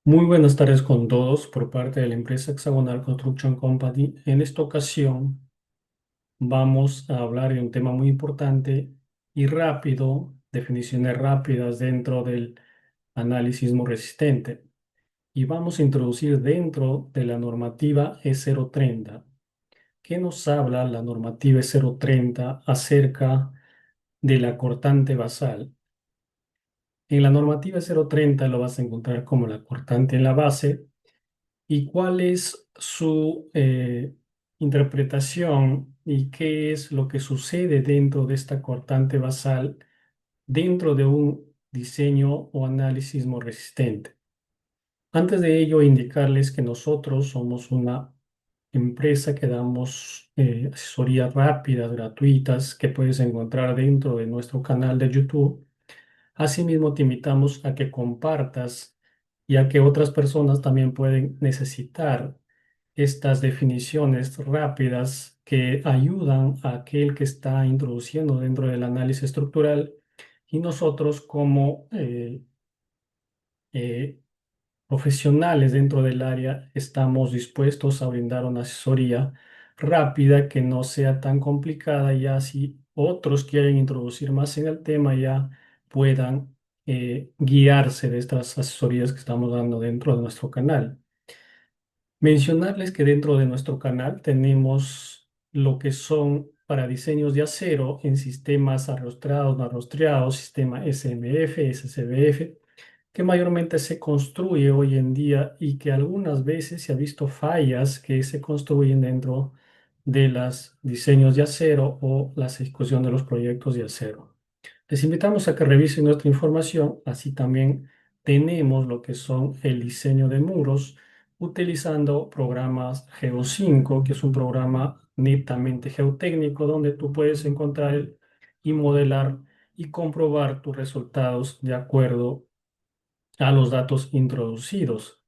Muy buenas tardes con todos por parte de la empresa Hexagonal Construction Company. En esta ocasión vamos a hablar de un tema muy importante y rápido, definiciones rápidas dentro del análisis sismo resistente. Y vamos a introducir dentro de la normativa E030. ¿Qué nos habla la normativa E030 acerca de la cortante basal? En la normativa E030 lo vas a encontrar como la cortante en la base. ¿Y cuál es su interpretación y qué es lo que sucede dentro de esta cortante basal dentro de un diseño o análisis sismo resistente? Antes de ello, indicarles que nosotros somos una empresa que damos asesorías rápidas, gratuitas, que puedes encontrar dentro de nuestro canal de YouTube. Asimismo, te invitamos a que compartas, ya que otras personas también pueden necesitar estas definiciones rápidas que ayudan a aquel que está introduciendo dentro del análisis estructural y nosotros como eh, profesionales dentro del área estamos dispuestos a brindar una asesoría rápida que no sea tan complicada, ya si otros quieren introducir más en el tema ya puedan guiarse de estas asesorías que estamos dando dentro de nuestro canal. Mencionarles que dentro de nuestro canal tenemos lo que son para diseños de acero en sistemas arrostrados, no arrostrados, sistema SMF, SCBF, que mayormente se construye hoy en día y que algunas veces se ha visto fallas que se construyen dentro de los diseños de acero o la ejecución de los proyectos de acero. Les invitamos a que revisen nuestra información, así también tenemos lo que son el diseño de muros utilizando programas Geo5, que es un programa netamente geotécnico donde tú puedes encontrar y modelar y comprobar tus resultados de acuerdo a los datos introducidos.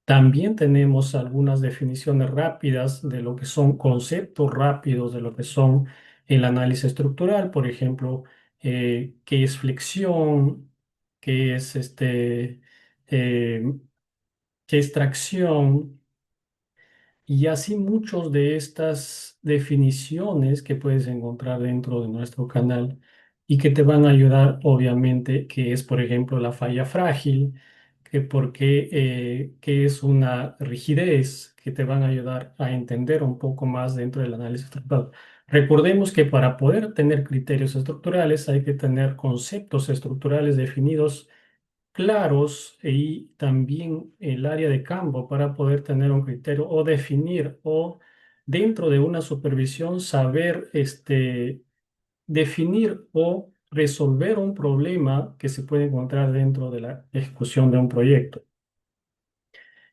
También tenemos algunas definiciones rápidas de lo que son conceptos rápidos, de lo que son el análisis estructural, por ejemplo, qué es flexión, qué es eh, qué es tracción, y así muchos de estas definiciones que puedes encontrar dentro de nuestro canal y que te van a ayudar, obviamente, que es, por ejemplo, la falla frágil, que por qué, qué es una rigidez, que te van a ayudar a entender un poco más dentro del análisis estructural. Recordemos que para poder tener criterios estructurales hay que tener conceptos estructurales definidos claros y también el área de campo para poder tener un criterio o definir o dentro de una supervisión saber definir o resolver un problema que se puede encontrar dentro de la ejecución de un proyecto.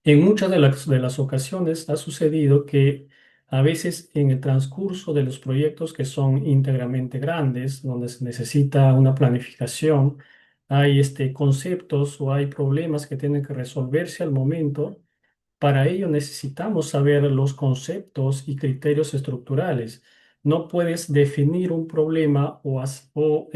En muchas de las ocasiones ha sucedido que a veces en el transcurso de los proyectos que son íntegramente grandes, donde se necesita una planificación, hay conceptos o hay problemas que tienen que resolverse al momento. Para ello necesitamos saber los conceptos y criterios estructurales. No puedes definir un problema o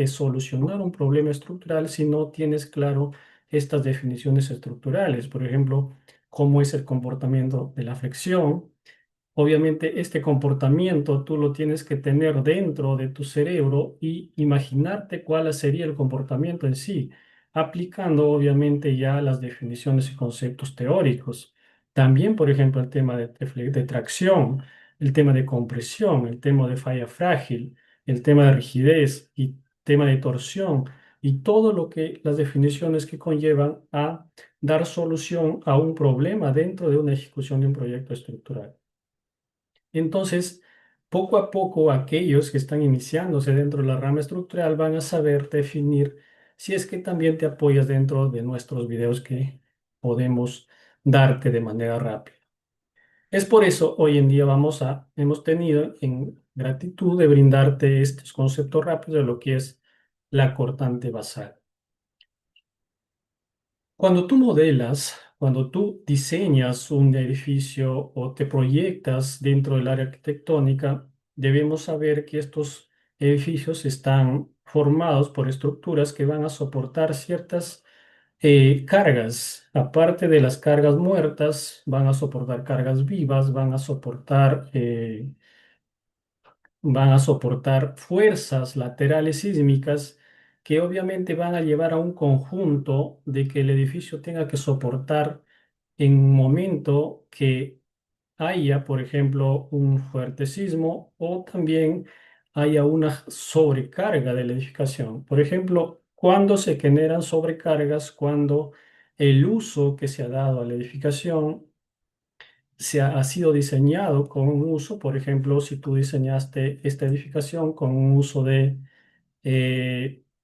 solucionar un problema estructural si no tienes claro estas definiciones estructurales. Por ejemplo, cómo es el comportamiento de la flexión. Obviamente, este comportamiento tú lo tienes que tener dentro de tu cerebro y imaginarte cuál sería el comportamiento en sí, aplicando obviamente ya las definiciones y conceptos teóricos. También, por ejemplo, el tema de tracción, el tema de compresión, el tema de falla frágil, el tema de rigidez y tema de torsión y todo lo que las definiciones que conllevan a dar solución a un problema dentro de una ejecución de un proyecto estructural. Entonces, poco a poco, aquellos que están iniciándose dentro de la rama estructural van a saber definir si es que también te apoyas dentro de nuestros videos que podemos darte de manera rápida. Es por eso hoy en día hemos tenido en gratitud de brindarte estos conceptos rápidos de lo que es la cortante basal. Cuando tú modelas, cuando tú diseñas un edificio o te proyectas dentro del área arquitectónica, debemos saber que estos edificios están formados por estructuras que van a soportar ciertas Cargas, aparte de las cargas muertas, van a soportar cargas vivas, van a soportar fuerzas laterales sísmicas que obviamente van a llevar a un conjunto de que el edificio tenga que soportar en un momento que haya, por ejemplo, un fuerte sismo o también haya una sobrecarga de la edificación. Por ejemplo, cuando se generan sobrecargas, cuando el uso que se ha dado a la edificación ha sido diseñado con un uso, por ejemplo, si tú diseñaste esta edificación con un uso de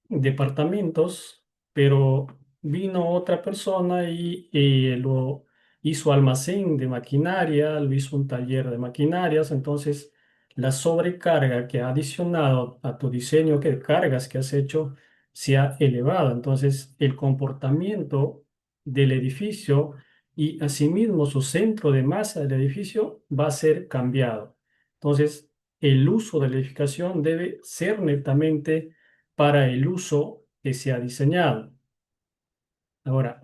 departamentos, pero vino otra persona y lo hizo almacén de maquinaria, lo hizo un taller de maquinarias, entonces la sobrecarga que ha adicionado a tu diseño que de cargas que has hecho se ha elevado, entonces el comportamiento del edificio y asimismo su centro de masa del edificio va a ser cambiado. Entonces, el uso de la edificación debe ser netamente para el uso que se ha diseñado. Ahora,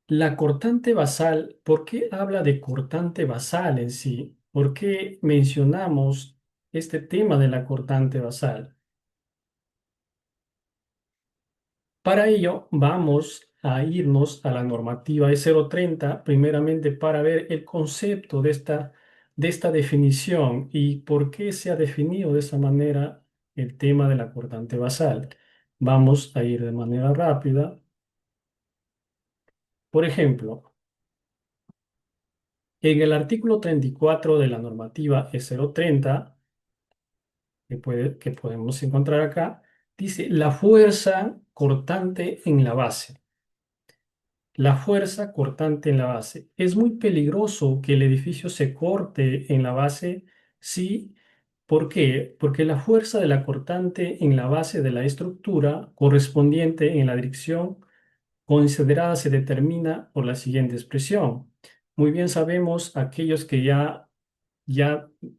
la cortante basal, ¿por qué habla de cortante basal en sí? ¿Por qué mencionamos este tema de la cortante basal? Para ello, vamos a irnos a la normativa E030, primeramente para ver el concepto de esta definición y por qué se ha definido de esa manera el tema de la cortante basal. Vamos a ir de manera rápida. Por ejemplo, en el artículo 34 de la normativa E030, que podemos encontrar acá, dice la fuerza cortante en la base. La fuerza cortante en la base. Es muy peligroso que el edificio se corte en la base, sí. ¿Por qué? Porque la fuerza de la cortante en la base de la estructura correspondiente en la dirección considerada se determina por la siguiente expresión. Muy bien sabemos aquellos que ya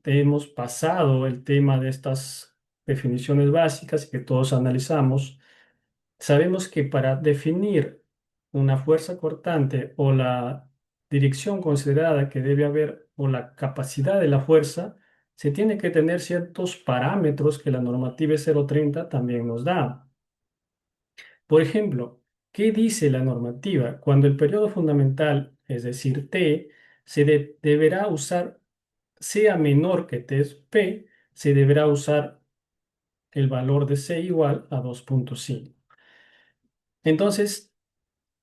hemos pasado el tema de estas definiciones básicas y que todos analizamos. Sabemos que para definir una fuerza cortante o la dirección considerada que debe haber o la capacidad de la fuerza, se tiene que tener ciertos parámetros que la normativa 030 también nos da. Por ejemplo, ¿qué dice la normativa? Cuando el periodo fundamental, es decir, T, deberá usar, sea menor que T es P, se deberá usar el valor de C igual a 2,5. Entonces,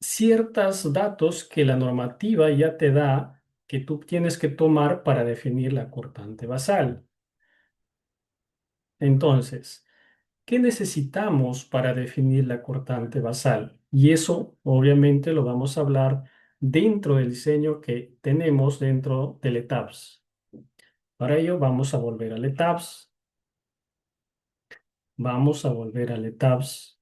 ciertos datos que la normativa ya te da que tú tienes que tomar para definir la cortante basal. Entonces, ¿qué necesitamos para definir la cortante basal? Y eso obviamente lo vamos a hablar dentro del diseño que tenemos dentro del ETABS. Para ello vamos a volver al ETABS, vamos a volver al ETABS,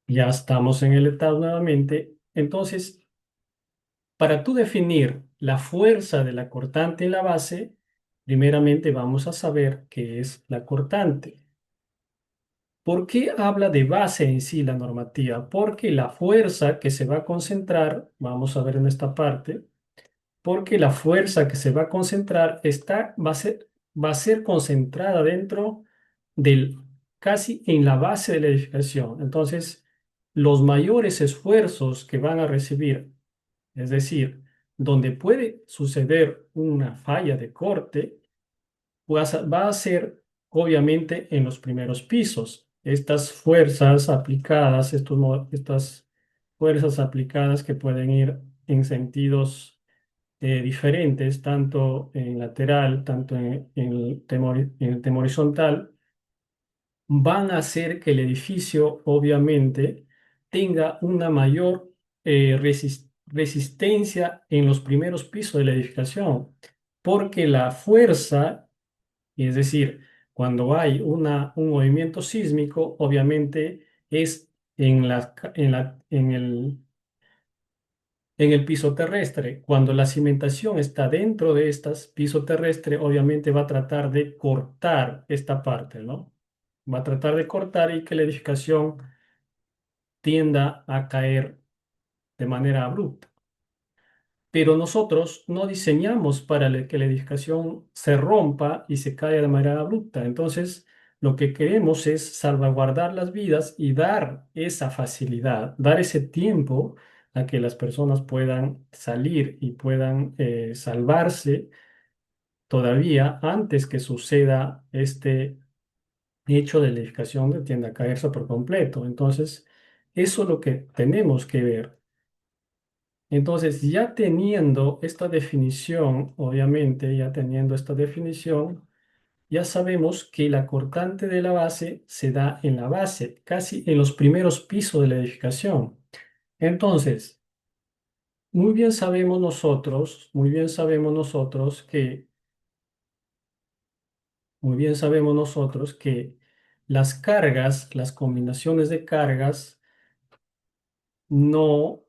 ya estamos en el ETABS nuevamente. Entonces, para tú definir la fuerza de la cortante en la base, primeramente vamos a saber qué es la cortante. ¿Por qué habla de base en sí la normativa? Porque la fuerza que se va a concentrar, vamos a ver en esta parte, porque la fuerza que se va a concentrar va a ser concentrada dentro del, casi en la base de la edificación. Entonces, los mayores esfuerzos que van a recibir, es decir, donde puede suceder una falla de corte, va a ser obviamente en los primeros pisos. Estas fuerzas aplicadas, estas fuerzas aplicadas que pueden ir en sentidos diferentes, tanto en lateral, tanto en el tema horizontal, van a hacer que el edificio obviamente tenga una mayor resistencia en los primeros pisos de la edificación, porque la fuerza, es decir, cuando hay un movimiento sísmico, obviamente es en en el piso terrestre. Cuando la cimentación está dentro de estas piso terrestre, obviamente va a tratar de cortar esta parte, ¿no? Va a tratar de cortar y que la edificación tienda a caer de manera abrupta. Pero nosotros no diseñamos para que la edificación se rompa y se caiga de manera abrupta. Entonces, lo que queremos es salvaguardar las vidas y dar esa facilidad, dar ese tiempo a que las personas puedan salir y puedan salvarse todavía antes que suceda este hecho de la edificación que tienda a caerse por completo. Entonces, eso es lo que tenemos que ver. Entonces, ya teniendo esta definición, obviamente, ya teniendo esta definición, ya sabemos que la cortante de la base se da en la base, casi en los primeros pisos de la edificación. Entonces, muy bien sabemos nosotros muy bien sabemos nosotros que las cargas, las combinaciones de cargas, no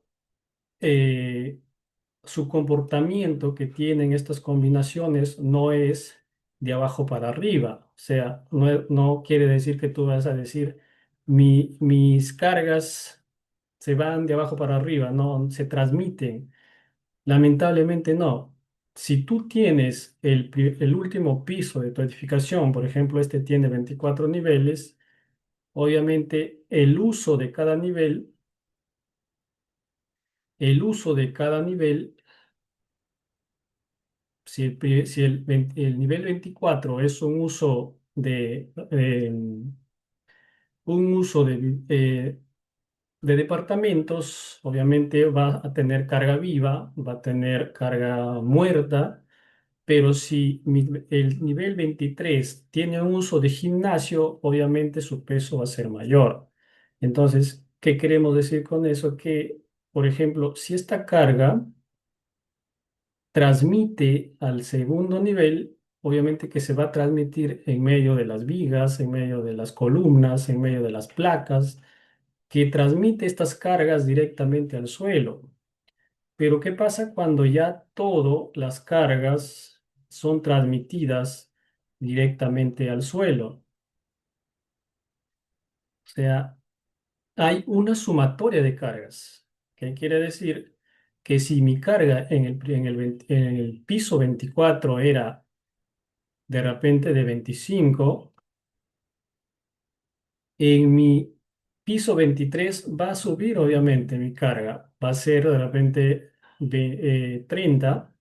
eh, su comportamiento que tienen estas combinaciones no es de abajo para arriba. O sea, no quiere decir que tú vas a decir, mis cargas se van de abajo para arriba, no, se transmiten. Lamentablemente no. Si tú tienes el último piso de tu edificación, por ejemplo, este tiene 24 niveles, obviamente el uso de cada nivel si el nivel 24 es un uso de departamentos, obviamente va a tener carga viva, va a tener carga muerta, pero si el nivel 23 tiene un uso de gimnasio, obviamente su peso va a ser mayor. Entonces, ¿qué queremos decir con eso? Que, por ejemplo, si esta carga transmite al segundo nivel, obviamente que se va a transmitir en medio de las vigas, en medio de las columnas, en medio de las placas, que transmite estas cargas directamente al suelo. Pero ¿qué pasa cuando ya todas las cargas son transmitidas directamente al suelo? O sea, hay una sumatoria de cargas. ¿Qué quiere decir? Que si mi carga en el piso 24 era de repente de 25, en mi piso 23 va a subir obviamente mi carga, va a ser de repente 30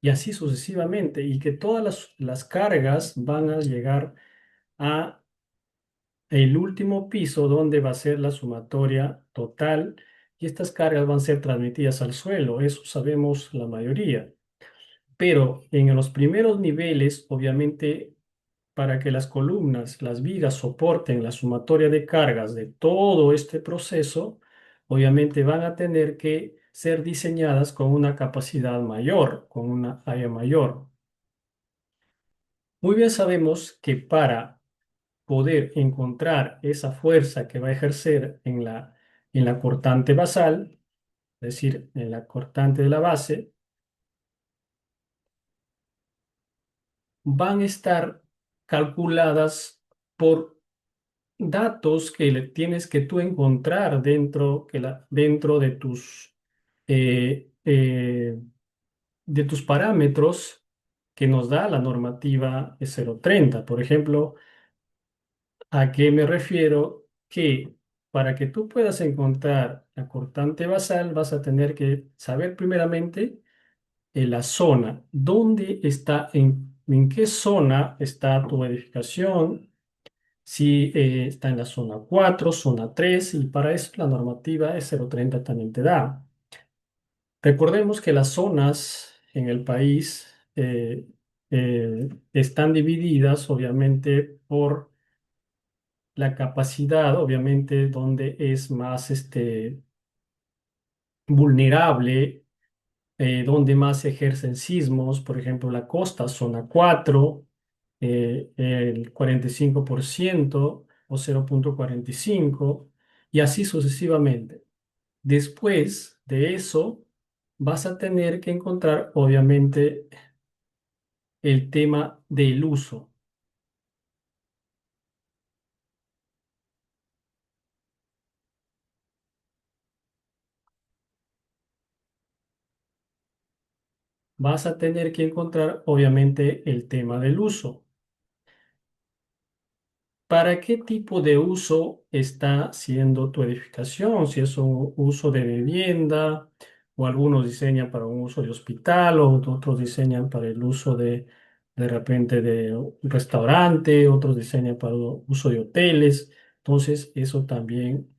y así sucesivamente, y que todas las cargas van a llegar a el último piso donde va a ser la sumatoria total y estas cargas van a ser transmitidas al suelo, eso sabemos la mayoría. Pero en los primeros niveles, obviamente, para que las columnas, las vigas soporten la sumatoria de cargas de todo este proceso, obviamente van a tener que ser diseñadas con una capacidad mayor, con una área mayor. Muy bien sabemos que para poder encontrar esa fuerza que va a ejercer en la cortante basal, es decir, en la cortante de la base, van a estar calculadas por datos que le tienes que tú encontrar dentro eh, eh, de tus parámetros que nos da la normativa 030. Por ejemplo, ¿a qué me refiero? Que para que tú puedas encontrar la cortante basal vas a tener que saber primeramente la zona, dónde está, en qué zona está tu edificación, si está en la zona 4, zona 3, y para eso la normativa es 030 también te da. Recordemos que las zonas en el país están divididas obviamente por la capacidad, obviamente, donde es más vulnerable, donde más se ejercen sismos, por ejemplo, la costa, zona 4, el 45% o 0,45 y así sucesivamente. Después de eso, vas a tener que encontrar, obviamente, el tema del uso. Vas a tener que encontrar, obviamente, el tema del uso. ¿Para qué tipo de uso está siendo tu edificación? Si es un uso de vivienda, o algunos diseñan para un uso de hospital, o otros diseñan para el uso de repente de un restaurante, otros diseñan para el uso de hoteles. Entonces, eso también.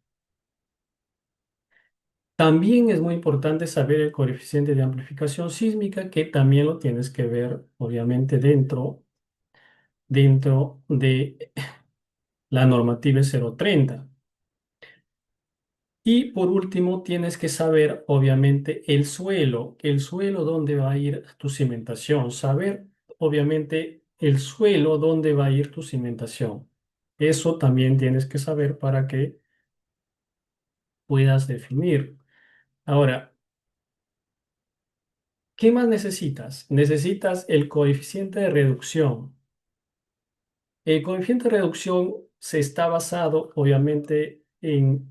También es muy importante saber el coeficiente de amplificación sísmica, que también lo tienes que ver, obviamente, dentro de la normativa 030. Y por último, tienes que saber, obviamente, el suelo dónde va a ir tu cimentación, saber, obviamente, el suelo dónde va a ir tu cimentación. Eso también tienes que saber para que puedas definir. Ahora, ¿qué más necesitas? Necesitas el coeficiente de reducción. El coeficiente de reducción se está basado, obviamente, en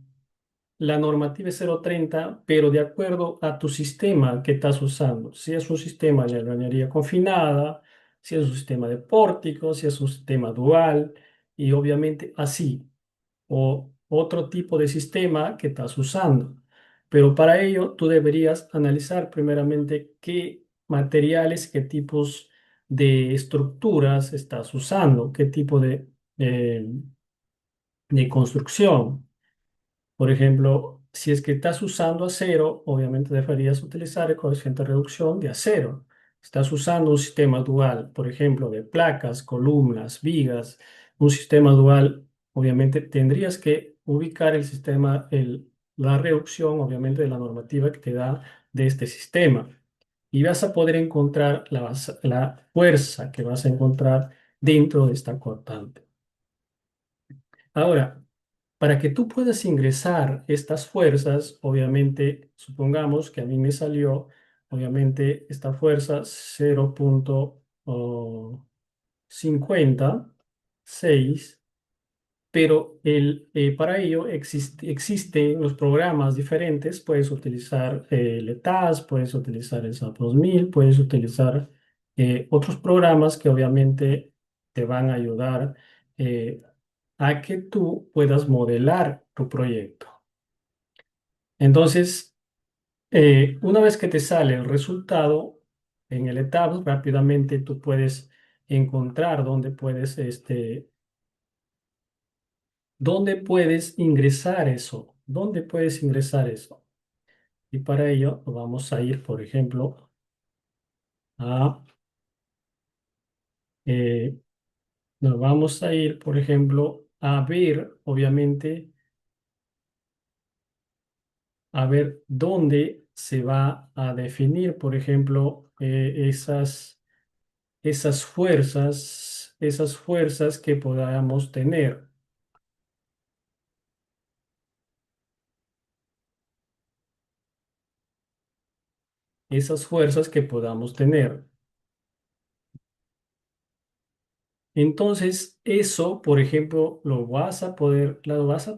la normativa es 030, pero de acuerdo a tu sistema que estás usando. Si es un sistema de albañilería confinada, si es un sistema de pórtico, si es un sistema dual, y obviamente así, o otro tipo de sistema que estás usando. Pero para ello tú deberías analizar primeramente qué materiales, qué tipos de estructuras estás usando, qué tipo eh, de construcción. Por ejemplo, si es que estás usando acero, obviamente deberías utilizar el coeficiente de reducción de acero. Estás usando un sistema dual, por ejemplo, de placas, columnas, vigas, un sistema dual, obviamente tendrías que ubicar el sistema, la reducción, obviamente, de la normativa que te da de este sistema. Y vas a poder encontrar la fuerza que vas a encontrar dentro de esta cortante. Ahora, para que tú puedas ingresar estas fuerzas, obviamente, supongamos que a mí me salió, obviamente, esta fuerza 0,56, pero para ello existen los programas diferentes. Puedes utilizar el ETAS, puedes utilizar el SAP 2000, puedes utilizar otros programas que obviamente te van a ayudar a que tú puedas modelar tu proyecto. Entonces, una vez que te sale el resultado en el ETABS, rápidamente tú puedes encontrar dónde puedes ingresar eso, dónde puedes ingresar eso. Y para ello vamos a ir, por ejemplo, a, eh, nos vamos a ir, por ejemplo, a ver, obviamente, a ver dónde se va a definir, por ejemplo, esas fuerzas que podamos tener, esas fuerzas que podamos tener. Entonces, eso, por ejemplo, lo vas a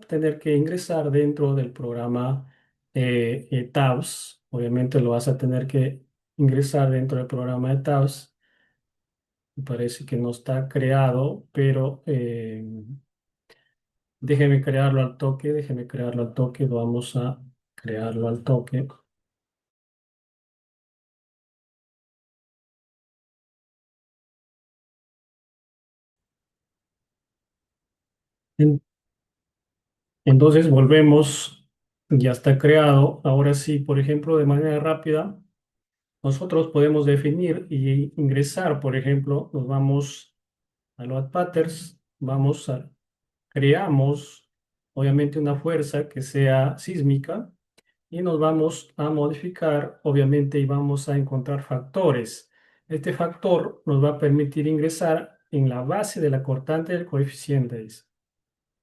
tener que ingresar dentro del programa TABS. Obviamente lo vas a tener que ingresar dentro del programa de TABS. Me parece que no está creado, pero déjeme crearlo al toque, vamos a crearlo al toque. En- Entonces volvemos, ya está creado. Ahora sí, por ejemplo, de manera rápida, nosotros podemos definir y ingresar, por ejemplo, nos vamos a Load Patterns, creamos obviamente una fuerza que sea sísmica y nos vamos a modificar, obviamente, y vamos a encontrar factores. Este factor nos va a permitir ingresar en la base de la cortante del coeficiente.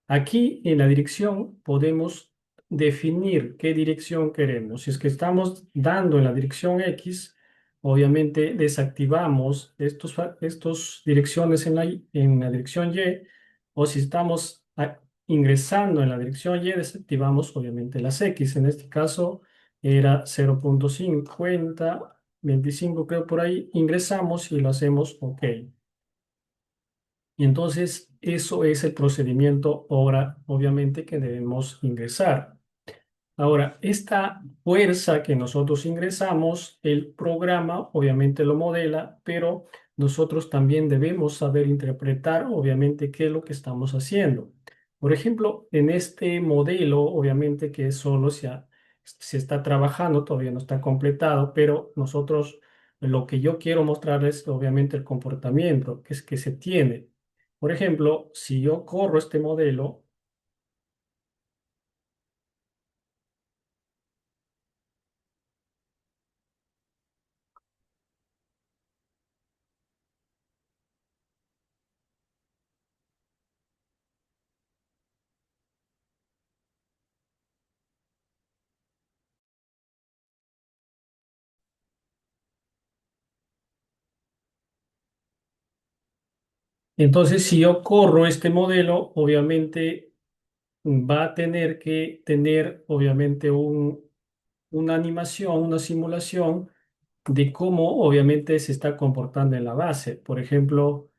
Aquí en la dirección podemos definir qué dirección queremos. Si es que estamos dando en la dirección X, obviamente desactivamos estos direcciones en la dirección Y, o si estamos ingresando en la dirección Y, desactivamos obviamente las X. En este caso era 0.5025, creo por ahí, ingresamos y lo hacemos OK. Y entonces eso es el procedimiento ahora, obviamente, que debemos ingresar. Ahora, esta fuerza que nosotros ingresamos, el programa obviamente lo modela, pero nosotros también debemos saber interpretar, obviamente, qué es lo que estamos haciendo. Por ejemplo, en este modelo, obviamente que solo se está trabajando, todavía no está completado, pero nosotros lo que yo quiero mostrarles, obviamente, el comportamiento que es que se tiene. Por ejemplo, si yo corro este modelo, entonces si yo corro este modelo, obviamente va a tener que tener, obviamente, una animación, una simulación de cómo, obviamente, se está comportando en la base. Por ejemplo,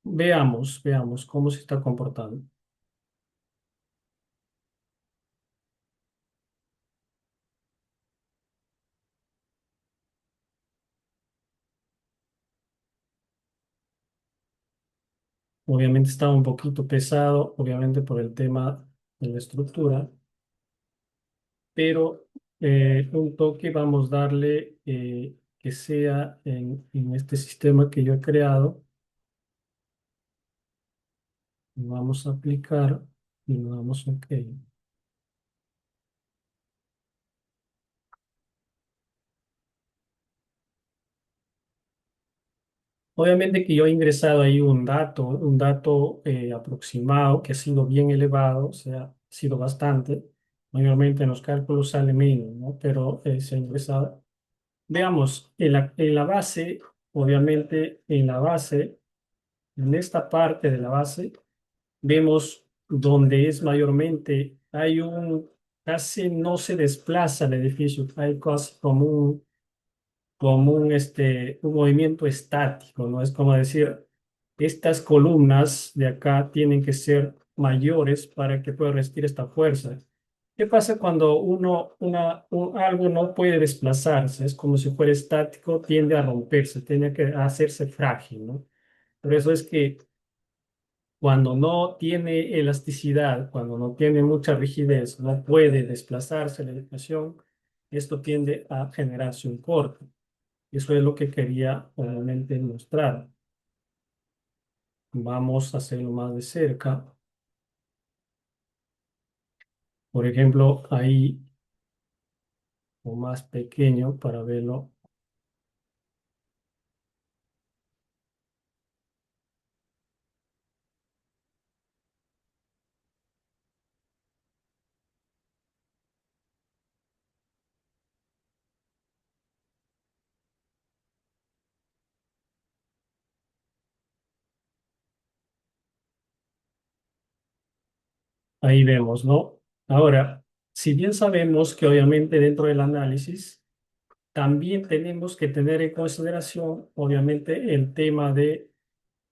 veamos cómo se está comportando. Obviamente está un poquito pesado, obviamente por el tema de la estructura, pero un toque vamos a darle que sea en este sistema que yo he creado. Vamos a aplicar y le damos OK. Obviamente que yo he ingresado ahí un dato aproximado que ha sido bien elevado, o sea, ha sido bastante. Mayormente en los cálculos sale menos, ¿no? Pero se ha ingresado. Veamos, en la base, obviamente en la base, en esta parte de la base, vemos donde es mayormente, casi no se desplaza el edificio, hay cosas como un movimiento estático, ¿no? Es como decir, estas columnas de acá tienen que ser mayores para que pueda resistir esta fuerza. ¿Qué pasa cuando algo no puede desplazarse? Es como si fuera estático, tiende a romperse, tiende a hacerse frágil, ¿no? Por eso es que cuando no tiene elasticidad, cuando no tiene mucha rigidez, no puede desplazarse la edificación, esto tiende a generarse un corte. Eso es lo que quería obviamente mostrar. Vamos a hacerlo más de cerca. Por ejemplo, ahí o más pequeño para verlo. Ahí vemos, ¿no? Ahora, si bien sabemos que obviamente dentro del análisis también tenemos que tener en consideración, obviamente, el tema de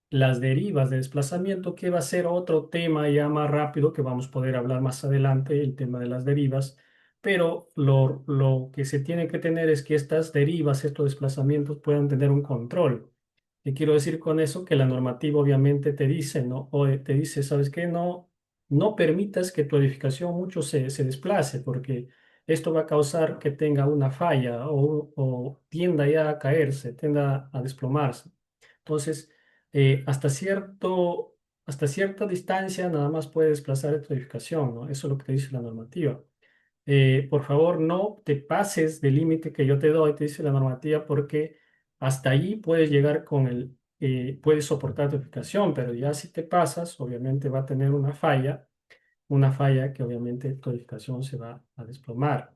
las derivas de desplazamiento, que va a ser otro tema ya más rápido que vamos a poder hablar más adelante, el tema de las derivas. Pero lo que se tiene que tener es que estas derivas, estos desplazamientos puedan tener un control. ¿Qué quiero decir con eso? Que la normativa obviamente te dice, ¿no? O te dice, ¿sabes qué? No permitas que tu edificación mucho se desplace, porque esto va a causar que tenga una falla o tienda ya a caerse, tienda a desplomarse. Entonces, hasta cierta distancia nada más puede desplazar tu edificación, ¿no? Eso es lo que te dice la normativa. Por favor, no te pases del límite que yo te doy, te dice la normativa, porque hasta allí puedes llegar puedes soportar tu edificación, pero ya si te pasas, obviamente va a tener una falla una falla que obviamente tu edificación se va a desplomar.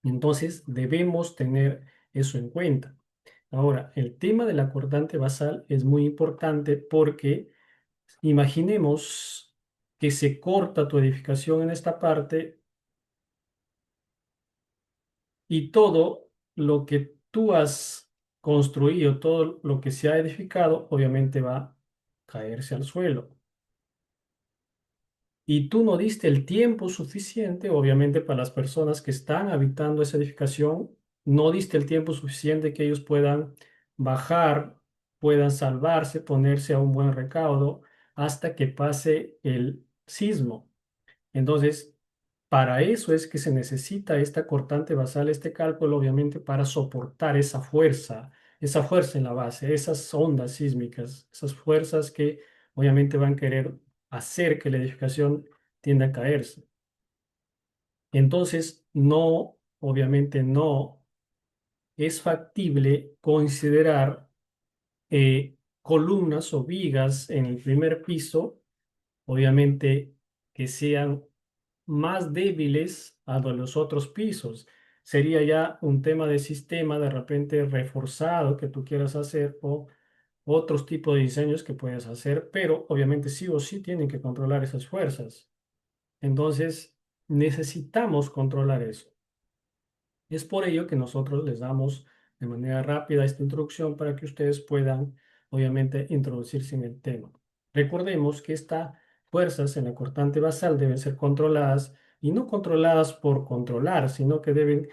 Entonces, debemos tener eso en cuenta. Ahora, el tema de la cortante basal es muy importante porque imaginemos que se corta tu edificación en esta parte y todo lo que tú has construido, todo lo que se ha edificado, obviamente va a caerse al suelo. Y tú no diste el tiempo suficiente, obviamente, para las personas que están habitando esa edificación, no diste el tiempo suficiente que ellos puedan bajar, puedan salvarse, ponerse a un buen recaudo hasta que pase el sismo. Entonces, para eso es que se necesita esta cortante basal, este cálculo, obviamente, para soportar esa fuerza en la base, esas ondas sísmicas, esas fuerzas que obviamente van a querer hacer que la edificación tienda a caerse. Entonces, no, obviamente no es factible considerar columnas o vigas en el primer piso, obviamente que sean más débiles a los otros pisos. Sería ya un tema de sistema de repente reforzado que tú quieras hacer o otros tipos de diseños que puedes hacer, pero obviamente sí o sí tienen que controlar esas fuerzas. Entonces, necesitamos controlar eso. Es por ello que nosotros les damos de manera rápida esta introducción para que ustedes puedan, obviamente, introducirse en el tema. Recordemos que estas fuerzas en la cortante basal deben ser controladas y no controladas por controlar, sino que deben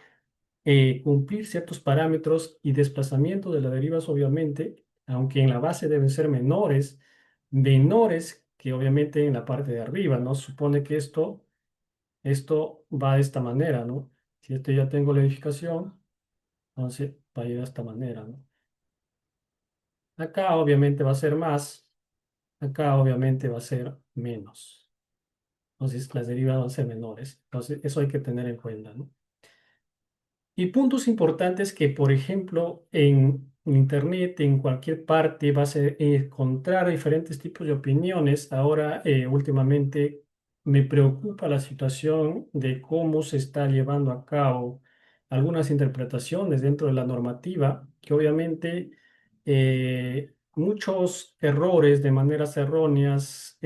cumplir ciertos parámetros y desplazamiento de las derivas, obviamente, aunque en la base deben ser menores que obviamente en la parte de arriba, ¿no? Supone que esto va de esta manera, ¿no? Si esto ya tengo la edificación, entonces va a ir de esta manera, ¿no? Acá obviamente va a ser más, acá obviamente va a ser menos. Entonces las derivas van a ser menores. Entonces eso hay que tener en cuenta, ¿no? Y puntos importantes que, por ejemplo, en Internet, en cualquier parte, vas a encontrar diferentes tipos de opiniones. Ahora, últimamente, me preocupa la situación de cómo se está llevando a cabo algunas interpretaciones dentro de la normativa, que obviamente muchos errores de maneras erróneas,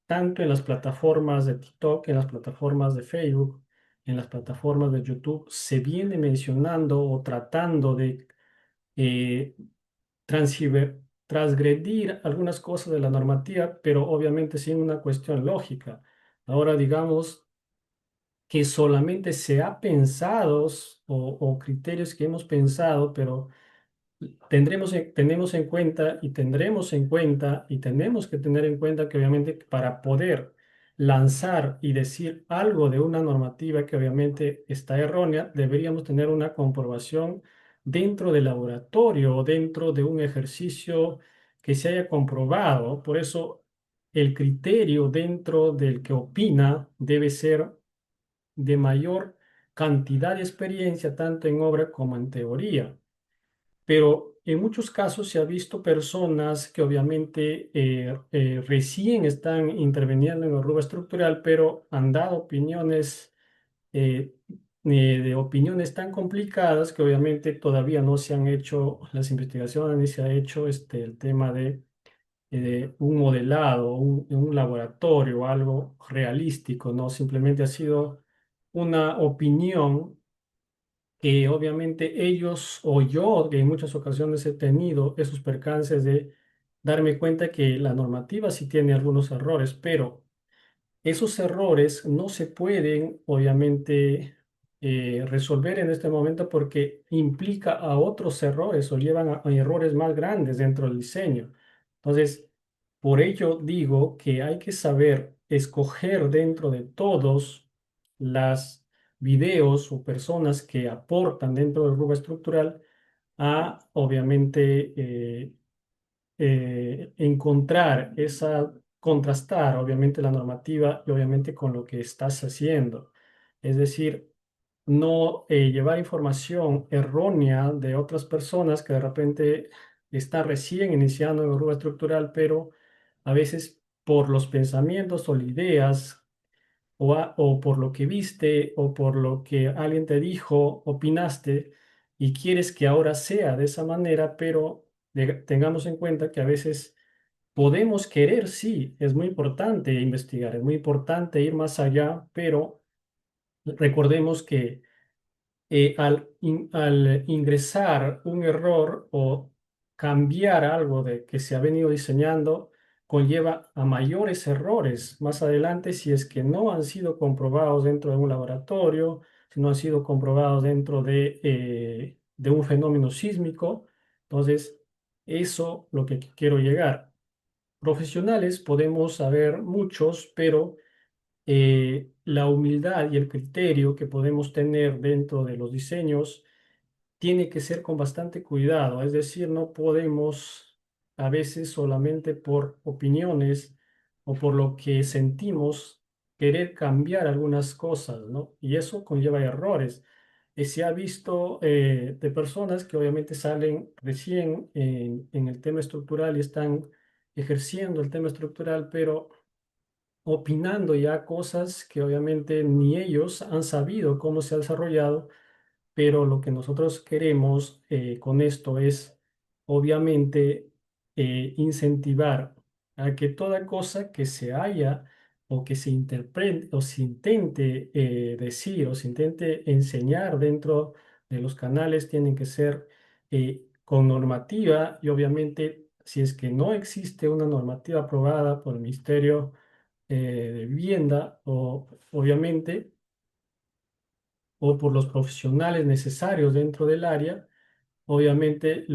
tanto en las plataformas de TikTok, en las plataformas de Facebook, en las plataformas de YouTube se viene mencionando o tratando de eh, transgredir algunas cosas de la normativa, pero obviamente sin una cuestión lógica. Ahora digamos que solamente se ha pensado o criterios que hemos pensado, pero tenemos en cuenta y tendremos en cuenta y tenemos que tener en cuenta que obviamente para poder lanzar y decir algo de una normativa que obviamente está errónea, deberíamos tener una comprobación dentro del laboratorio o dentro de un ejercicio que se haya comprobado. Por eso el criterio dentro del que opina debe ser de mayor cantidad de experiencia, tanto en obra como en teoría, pero en muchos casos se ha visto personas que obviamente recién están interviniendo en el rubro estructural, pero han dado opiniones, eh, de opiniones tan complicadas que obviamente todavía no se han hecho las investigaciones ni se ha hecho el tema de un modelado, un laboratorio, algo realístico, ¿no? Simplemente ha sido una opinión que obviamente ellos o yo, que en muchas ocasiones he tenido esos percances de darme cuenta que la normativa sí tiene algunos errores, pero esos errores no se pueden, obviamente, resolver en este momento porque implica a otros errores o llevan a errores más grandes dentro del diseño. Entonces, por ello digo que hay que saber escoger dentro de todos las videos o personas que aportan dentro del rubro estructural a, obviamente, encontrar contrastar obviamente la normativa y obviamente con lo que estás haciendo. Es decir, no llevar información errónea de otras personas que de repente está recién iniciando en el rubro estructural, pero a veces por los pensamientos o las ideas o por lo que viste o por lo que alguien te dijo, opinaste y quieres que ahora sea de esa manera, pero tengamos en cuenta que a veces podemos querer, sí, es muy importante investigar, es muy importante ir más allá, pero recordemos que al ingresar un error o cambiar algo de que se ha venido diseñando, conlleva a mayores errores más adelante si es que no han sido comprobados dentro de un laboratorio, si no han sido comprobados dentro de un fenómeno sísmico. Entonces, eso lo que quiero llegar. Profesionales podemos saber muchos, pero la humildad y el criterio que podemos tener dentro de los diseños tiene que ser con bastante cuidado, es decir, no podemos a veces solamente por opiniones o por lo que sentimos querer cambiar algunas cosas, ¿no? Y eso conlleva errores. Se ha visto de personas que obviamente salen recién en el tema estructural y están ejerciendo el tema estructural, pero opinando ya cosas que obviamente ni ellos han sabido cómo se ha desarrollado, pero lo que nosotros queremos con esto es obviamente incentivar a que toda cosa que se haya o que se interprete o se intente decir o se intente enseñar dentro de los canales tienen que ser con normativa y obviamente si es que no existe una normativa aprobada por el Ministerio de Vivienda o obviamente o por los profesionales necesarios dentro del área, obviamente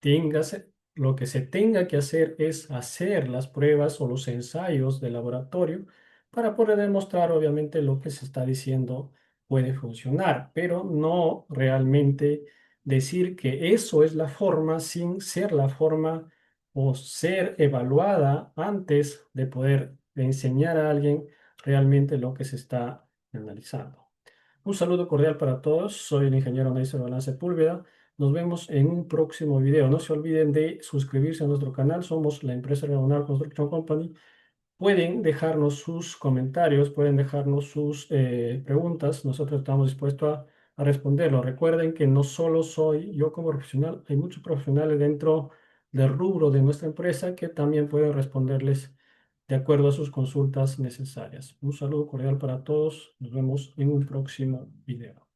tengas, lo que se tenga que hacer es hacer las pruebas o los ensayos de laboratorio para poder demostrar obviamente lo que se está diciendo puede funcionar, pero no realmente decir que eso es la forma sin ser la forma o ser evaluada antes de poder enseñar a alguien realmente lo que se está analizando. Un saludo cordial para todos. Soy el ingeniero Neiser Balance Sepúlveda. Nos vemos en un próximo video. No se olviden de suscribirse a nuestro canal. Somos la empresa Diagonal Construction Company. Pueden dejarnos sus comentarios, pueden dejarnos sus preguntas. Nosotros estamos dispuestos a responderlo. Recuerden que no solo soy yo como profesional, hay muchos profesionales dentro del rubro de nuestra empresa que también pueden responderles de acuerdo a sus consultas necesarias. Un saludo cordial para todos. Nos vemos en un próximo video.